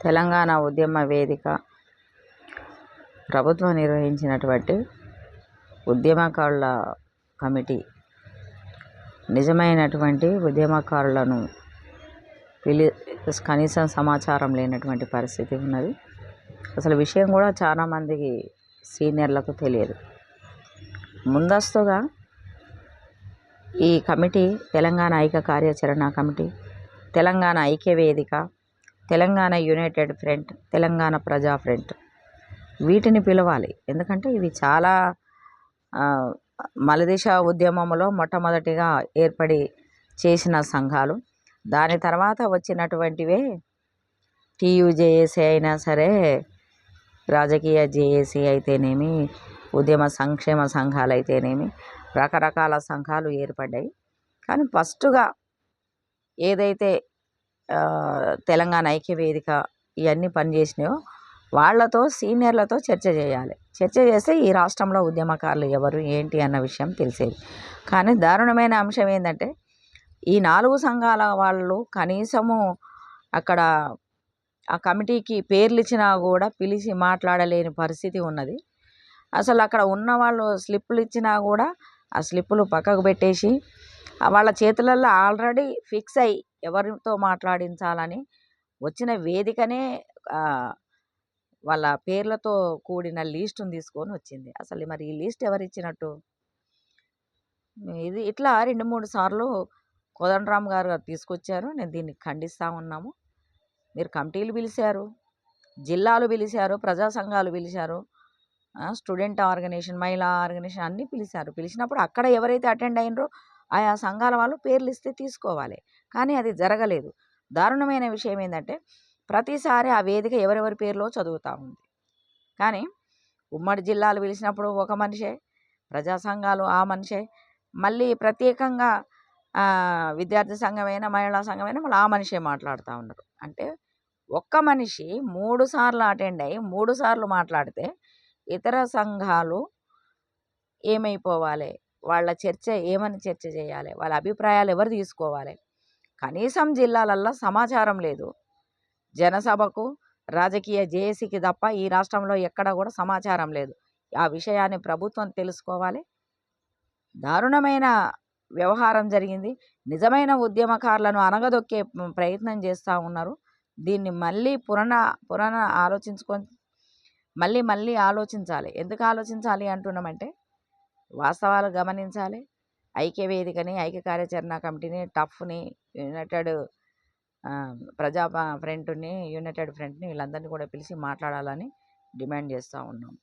తెలంగాణ ఉద్యమ వేదిక ప్రభుత్వం నిర్వహించినటువంటి ఉద్యమకారుల కమిటీ నిజమైనటువంటి ఉద్యమకారులను కనీసం సమాచారం లేనటువంటి పరిస్థితి ఉన్నది. అసలు విషయం కూడా చాలామందికి సీనియర్లకు తెలియదు. ముందస్తుగా ఈ కమిటీ తెలంగాణ ఐక్య కార్యాచరణ కమిటీ, తెలంగాణ ఐక్య వేదిక, తెలంగాణ యునైటెడ్ ఫ్రంట్, తెలంగాణ ప్రజా ఫ్రంట్ వీటిని పిలవాలి. ఎందుకంటే ఇవి చాలా మలిదశ ఉద్యమంలో మొట్టమొదటిగా ఏర్పడి చేసిన సంఘాలు. దాని తర్వాత వచ్చినటువంటివే టీయూజేఏసీ అయినా సరే, రాజకీయ జేఏసీ అయితేనేమి, ఉద్యమ సంక్షేమ సంఘాలు అయితేనేమి, రకరకాల సంఘాలు ఏర్పడ్డాయి. కానీ ఫస్టుగా ఏదైతే తెలంగాణ ఐక్య వేదిక ఇవన్నీ పనిచేసినాయో వాళ్ళతో సీనియర్లతో చర్చ చేయాలి. చర్చ చేస్తే ఈ రాష్ట్రంలో ఉద్యమకారులు ఎవరు ఏంటి అన్న విషయం తెలిసేది. కానీ దారుణమైన అంశం ఏంటంటే ఈ 4 సంఘాల వాళ్ళు కనీసము అక్కడ ఆ కమిటీకి పేర్లు ఇచ్చినా కూడా పిలిచి మాట్లాడలేని పరిస్థితి ఉన్నది. అసలు అక్కడ ఉన్న వాళ్ళు స్లిప్పులు ఇచ్చినా కూడా ఆ స్లిప్పులు పక్కకు పెట్టేసి వాళ్ళ చేతులలో ఆల్రెడీ ఫిక్స్ అయ్యి ఎవరితో మాట్లాడించాలని వచ్చిన వేదికనే వాళ్ళ పేర్లతో కూడిన లిస్టును తీసుకొని వచ్చింది. అసలు మరి ఈ లిస్ట్ ఎవరు ఇచ్చినట్టు? ఇది ఇట్లా 2-3 సార్లు కోదండరామ్ గారు తీసుకొచ్చారు. నేను దీన్ని ఖండిస్తూ ఉన్నాము. మీరు కమిటీలు పిలిచారు, జిల్లాలు పిలిచారు, ప్రజా సంఘాలు పిలిచారు, స్టూడెంట్ ఆర్గనైజేషన్, మహిళా ఆర్గనైజేషన్ అన్నీ పిలిచారు. పిలిచినప్పుడు అక్కడ ఎవరైతే అటెండ్ అయినరో ఆయా సంఘాల వాళ్ళు పేర్లు ఇస్తే తీసుకోవాలి. కానీ అది జరగలేదు. దారుణమైన విషయం ఏంటంటే ప్రతిసారి ఆ వేదిక ఎవరెవరి పేర్లో చదువుతూ ఉంది. కానీ ఉమ్మడి జిల్లాలు పిలిచినప్పుడు ఒక మనిషే, ప్రజా సంఘాలు ఆ మనిషే, మళ్ళీ ప్రత్యేకంగా విద్యార్థి సంఘమైనా మహిళా సంఘమైనా మళ్ళీ ఆ మనిషే మాట్లాడుతూ ఉన్నారు. అంటే ఒక్క మనిషి 3 సార్లు అటెండ్ అయ్యి 3 సార్లు మాట్లాడితే ఇతర సంఘాలు ఏమైపోవాలి? వాళ్ళ చర్చ ఏమని చర్చ చేయాలి? వాళ్ళ అభిప్రాయాలు ఎవరు తీసుకోవాలి? కనీసం జిల్లాలల్లో సమాచారం లేదు. జనసభకు, రాజకీయ జేఏసీకి తప్ప ఈ రాష్ట్రంలో ఎక్కడ కూడా సమాచారం లేదు. ఆ విషయాన్ని ప్రభుత్వం తెలుసుకోవాలి. దారుణమైన వ్యవహారం జరిగింది. నిజమైన ఉద్యమకారులను అనగదొక్కే ప్రయత్నం చేస్తూ ఉన్నారు. దీన్ని మళ్ళీ ఆలోచించుకొని మళ్ళీ ఆలోచించాలి. ఎందుకు ఆలోచించాలి అంటున్నామంటే వాస్తవాలు గమనించాలి. ఐక్య వేదికని, ఐక్య కార్యాచరణ కమిటీని, టఫ్ని, యునైటెడ్ ప్రజా ఫ్రంట్ని, యునైటెడ్ ఫ్రంట్ని వీళ్ళందరినీ కూడా పిలిచి మాట్లాడాలని డిమాండ్ చేస్తూ ఉన్నాం.